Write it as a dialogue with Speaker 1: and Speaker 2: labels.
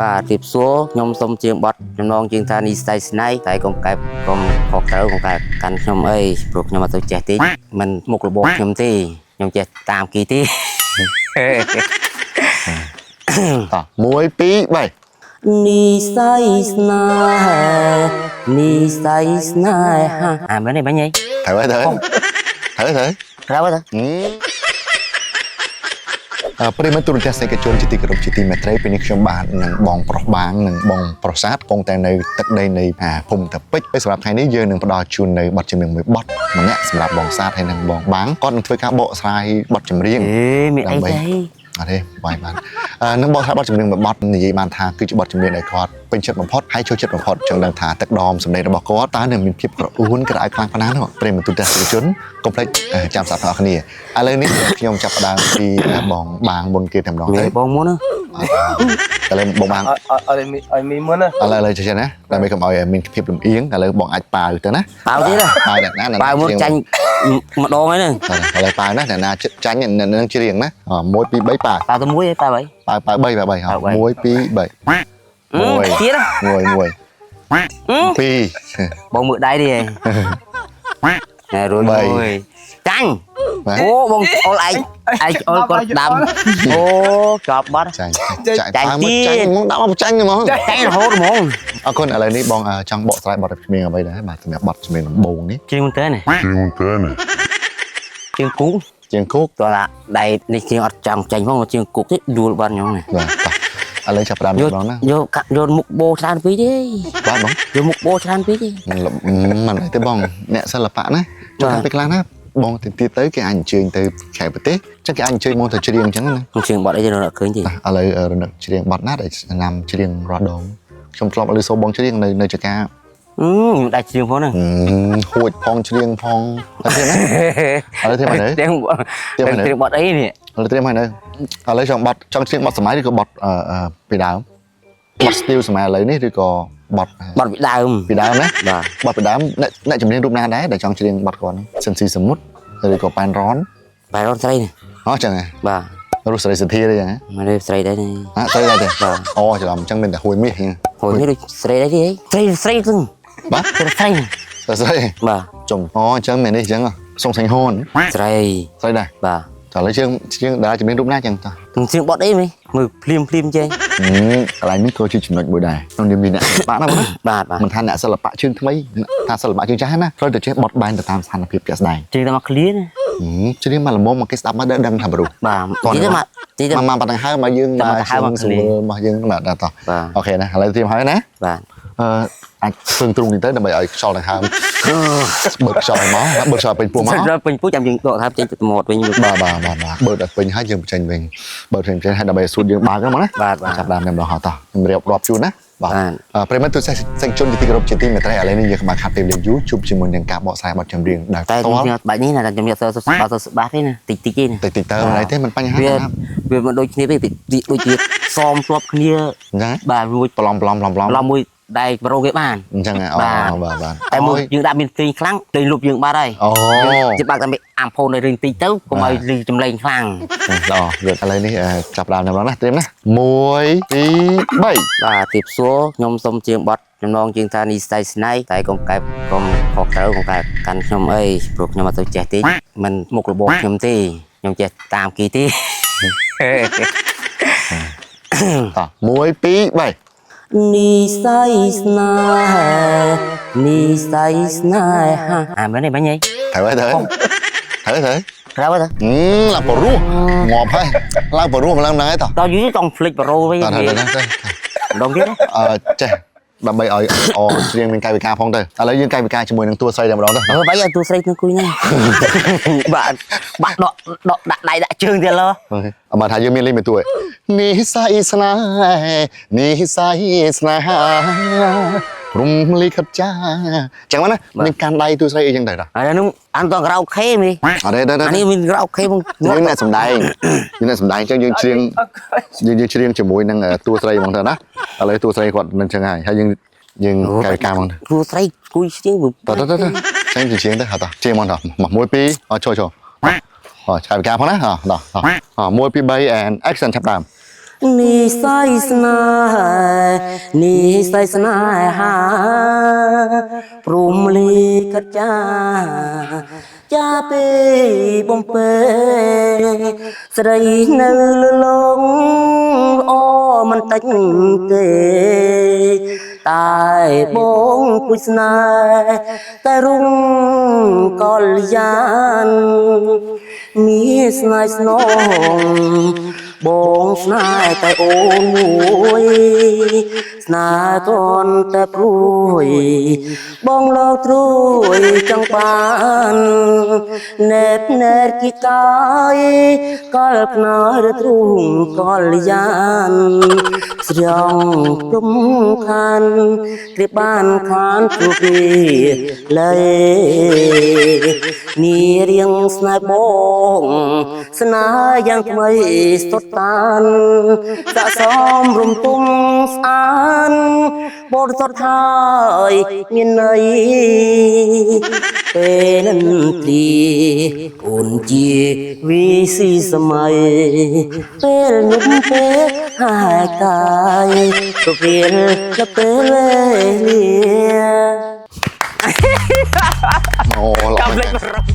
Speaker 1: បាទទីសួរខ្ញុំសូមជាងបត់ចំណងជាងថានេះស្អីស្នៃតែកុំកែបកុំខុសត្រូវកុំកែបកាន់ខ្ញុំអីព្រោះខ្ញុំអត់ទៅចេះទេមិនមុខរបរខ្ញុំទេខ្ញុំចេះតាមគីទេ
Speaker 2: តោះ1 2 3
Speaker 1: នេះស្អីស្នេហ៍នេះស្អីស្នេហាអាមែនទេបាញ់អី
Speaker 2: ត្រូវហើយត្រូវ
Speaker 1: ត្រូវទៅ
Speaker 2: ប្រិមត្តទូរទស្សនិកជនជាទីគោរពជាទីមេត្រីពេលនេះខ្ញុំបាទនឹងបងប្រុសបាងនិងបងប្រុសសាទកំពុងតែនៅទឹកដីនៃភូមិតាពេជ្រសម្រាប់ថ្ងៃនេះយើងនឹងផ្ដល់ជូននៅបទចម្រៀងមួយបទម្នាក់សម្រាប់បងសាទហើយនិងបងបាងគាត់នឹងធ្វើការបកស្រាយបទចម្រៀង
Speaker 1: មានអីទេ
Speaker 2: អត់ទេបាយបាននឹងបកស្រាយបទចម្រៀងមួយបទនិយាយបានថាគឺជាបទចម្រៀងដែលគាត់ពេញចិត្តបំផុតហើយចូលចិត្តបំផុតចង់ដឹងថាទឹកដមសម្ដីរបស់គាត់តើនឹងមានភាពក្រអួនក្រអៅខ្លាំងប៉ុណ្ណានោះប្រិមត្តទូរទស្សនិកជនកុំភ្លេចចាំស្ដាប់ទាំងអស់គ្នាឥឡូវនេះខ្ញុំចាប់ផ្ដើមពីបងបាងមុនគេតែម្ដងទៅ
Speaker 1: បងមុនណា
Speaker 2: ឥឡូវបងបាង
Speaker 3: ឲ្យមីមុនណា
Speaker 2: ឥឡូវចេះណាដើម្បីកុំឲ្យមានភាពលំអៀងឥឡូវបងអាចប៉ាវទៅណា
Speaker 1: ប៉ាវទៀតណាប៉ាវមុនចាញ់ម្ដងហើយហ្នឹង
Speaker 2: ឥឡូវប៉ាវណាអ្នកណាចាញ់នឹងច្រៀងណា1 2 3ប៉ាវ
Speaker 1: ប៉ាវទៅ1ហើយប៉ាវ3
Speaker 2: ប៉ាវ3 1 2 3ទៀតណា1 2 3
Speaker 1: បងមើលដៃទេណែរួចមួយចាញ់អូបងអល់ឯងអល់គាត់ដាំអូចប់បាត់
Speaker 2: ចាញ់មកដាក់មកចាញ់ហ្មង
Speaker 1: ចាញ់រហូតហ្មង
Speaker 2: អរគុណឥឡូវនេះបងចង់បកស្រាយបទចម្រៀងអ្វីដែរបាទសម្រាប់បទចម្រៀងដំបូងនេះ
Speaker 1: ជាងទៅណាជាងគូតោះដៃនេះជាងអត់ចាំចាញ់ផងជាងគូទេដួលបាត់ខ្ញុំនេះ
Speaker 2: បាទឥឡូវចាប់ផ្ដើមម្ដងណា
Speaker 1: យកមុខបោច្រើនពេកទេ
Speaker 2: បាទបង
Speaker 1: យកមុខបោច្រើនពេកទេ
Speaker 2: មិនទេបងអ្នកសិល្បៈណាចូលទៅខ្លះណាបងទៀតទៅគេអាចអញ្ជើញទៅខេត្តប្រទេសចឹងគេអាចអញ្ជើញមកទៅច្រៀងអញ្ចឹងណា
Speaker 1: ច្រៀងបទអីទៅរកឃើញទេឥ
Speaker 2: ឡូវរនឹកច្រៀងបទណាដែលណាំច្រៀងរាល់ដងខ្ញុំធ្លាប់ឲ្យសូមបងច្រៀងនៅចកា
Speaker 1: ខ្ញុំដាច់ច្រៀងផងហ្នឹង
Speaker 2: ហួចផងច្រៀងផងអត់ទេណាឥឡូវទេមកទៅ
Speaker 1: ច្រៀងបទអីនេះ
Speaker 2: ឥឡូវត្រៀមហើយនៅឥឡូវចង់ច្រៀងបទសម័យឬក៏បទពីដើមបទ style សម័យឥឡូវនេះឬក៏បទ
Speaker 1: ពីដើម
Speaker 2: ណា
Speaker 1: បាទ
Speaker 2: បទពីដើមអ្នកចម្រៀងរូបណាដែរដែលចង់ច្រៀងបទគាត់ហ្នឹងសិនស៊ីសមុទ្រឬក៏ប៉ែនរ៉ន
Speaker 1: ស្រីនេះ
Speaker 2: ចឹងហ៎
Speaker 1: បាទ
Speaker 2: រស់ស្រីសធាទេចឹងហ៎
Speaker 1: មកនេះស្រីដែរនេះ
Speaker 2: ស្រីដែរទេអូច្រឡំអញ្ចឹងមានតែហួយមាស
Speaker 1: ដូចស្រីដែរទេស្រីហ្នឹង
Speaker 2: បាទ
Speaker 1: ស្រី
Speaker 2: បាទចំអញ្ចឹងមាននេះអញ្ចឹងសុងសាញ់ហូន
Speaker 1: ស្រី
Speaker 2: ដែរ
Speaker 1: បាទ
Speaker 2: តើឥឡូវជាងតារាចម្រៀងរូបណាចឹងតើ
Speaker 1: ច្រៀងបទអីមើលភ្លាមចេះ
Speaker 2: កន្លែងនេះក៏ជាចំណុចមួយដែរក្នុងនាមអ្នកសិល្បៈណាបង
Speaker 1: បាទ
Speaker 2: មិនថាអ្នកសិល្បៈជើងថ្មីថាសិល្បៈជើងចាស់ណាត្រូវតែចេះបត់បែនទៅតាមស្ថានភាពជាក់ស្ដែង
Speaker 1: ច្រៀងតែមកឃ្លាណា
Speaker 2: ច្រៀងមកល្មមមកគេស្ដាប់មកដឹងថាប្រុស
Speaker 1: បាទទីទៅ
Speaker 2: មកប៉ណ្ណឹងហើយមកយើងមកស្រួលមកយើងបាទតោះអូខេណាឥឡូវត្រៀមហើយណា
Speaker 1: បាទ
Speaker 2: អាចពឹងទ្រុងនេះទៅដើម្បីឲ្យខ្យល់ដង្ហើមបើខ្យល់មកបើខ្យល់ពេញពោះមក
Speaker 1: ពេញពោះចាំយើងដកថាចេញទៅមាត់វិញ
Speaker 2: បាទបើដល់ពេញហើយយើងបញ្ចេញវិញបើពេញហើយដើម្បីស្រួលយើងបើកហ្នឹងមកណា
Speaker 1: បាទ
Speaker 2: ចាប់ដើមតែម្ដងហោះតោះខ្ញុំរៀបរាប់ជូនណាបាទប្រិមត្តទូរទស្សនិកជនជាទីគោរពជាទីមេត្រីឥឡូវនេះយើងបានខាត់ពេលលេងយូរជួបជាមួយនឹងការបកស្រាយបទចម្រៀងដែល
Speaker 1: តែខ្ញុំបាច់នេះណាខ្ញុំយកសើច្បាស់ទេណាតិចទេណា
Speaker 2: តិចទៅមិនអីទេមិនបញ្ហាទេ
Speaker 1: វាមិនដូចគ្នាទេដូចជាសមធ្លាប់គ្នា
Speaker 2: អញ្ចឹង
Speaker 1: បាទរួច
Speaker 2: ប្លំ
Speaker 1: មួយដែលប្រូគេបាន
Speaker 2: អញ្ចឹងបាទ
Speaker 1: តែមួយយើងដាក់មានទីខ្លាំងទីលុបយើងបាត់ហើយជាបាក់តែអាំផូននៅរឿងទីទៅកុំឲ្យលឺចម្លែងខ្លាំង
Speaker 2: ដល់ឥឡូវនេះចាប់ដើមដល់ណាត្រៀមណា1 2 3
Speaker 1: បាទទីសួរខ្ញុំសូមជាងបត់ចំណងជាងថានេះស្អីស្នៃតែកុំកែបកុំខុសត្រូវកុំកែបកាន់ខ្ញុំអីព្រោះខ្ញុំអត់ទៅចេះទេមិនមុខរបរខ្ញុំទេខ្ញុំចេះតាមគីទេ
Speaker 2: តោះ1 2 3
Speaker 1: នេះស្អីស្នេហ៍នេះស្អីស្នេហាអាមែនទេបាញ់អី
Speaker 2: ត្រូវហើយឡើងបរោះងាប់ហើយឡើងបរោះឡើងហ្នឹងហើយតោះ
Speaker 1: តើយូរចង់ភ្លេចបរោះវិញ
Speaker 2: ម្
Speaker 1: ដងទៀត
Speaker 2: ចេះដើម្បីឲ្យច្រៀងមានកាយវិការផងទៅឥឡូវយើងកាយវិការជាមួយនឹងតួស្រីតែម្ដងទៅ
Speaker 1: បាយឲ្យតួស្រីនឹងគួយហ្នឹងបាទដកដាក់ដៃដាក់ជើងទៀតឡ
Speaker 2: អមថាយើងមានលេងមួយតួនេះស្អីស្នេហ៍នេះស្អីស្នេហាព្រមលិខិតចាចឹងណាមានកាន់ដៃតួស្រីអីចឹងទៅតា
Speaker 1: អានោះអានតក្រៅខេមី
Speaker 2: អត់ទេ
Speaker 1: អានេះមានក្រៅខេមក
Speaker 2: យើងអ្នកសំដែងចឹងយើងច្រៀងជាមួយនឹងតួស្រីហ្មងទៅណាឥឡូវតួស្រីគាត់នឹងចឹងហើយយើងកាយការហ្មង
Speaker 1: តួស្រីគួយច្រៀង
Speaker 2: ទៅចឹងច្រៀងទៅហ่าតច្រៀងហ្មងទៅ1 2ចូលឆាយការផងណាដល់1 2 3 and action ចាប់ដើម
Speaker 1: นี่ใส่สนายนี่ใส่สนายหาปรุมลีกัจจาจะเปบ่มเปสระอีเนื้อลงอ้อมันตังเกตายบงกุศนายแต่รุ่งกอลยานมีสนายสนองบงสนายแต่โอ้ยสนายตอนแต่ปรุยบองเราตรุยจังปานเน็บเน็ดกิกายกอลกนายตรุงกอลยานเสียงจุ่มคันกริบบ้านคานทุกีเลยนี่เรียงสนายบงสนายยังไม่สดตันจะซ้อมรุมตุ้มสานบทสดท้ายมีในเป็นตรีอุ่นจีวิสีสมัยเป็นนุ่มเป็นหายกายก็เป็นจะเป็นเลีย
Speaker 2: โอ้หล่อ
Speaker 1: กำลัง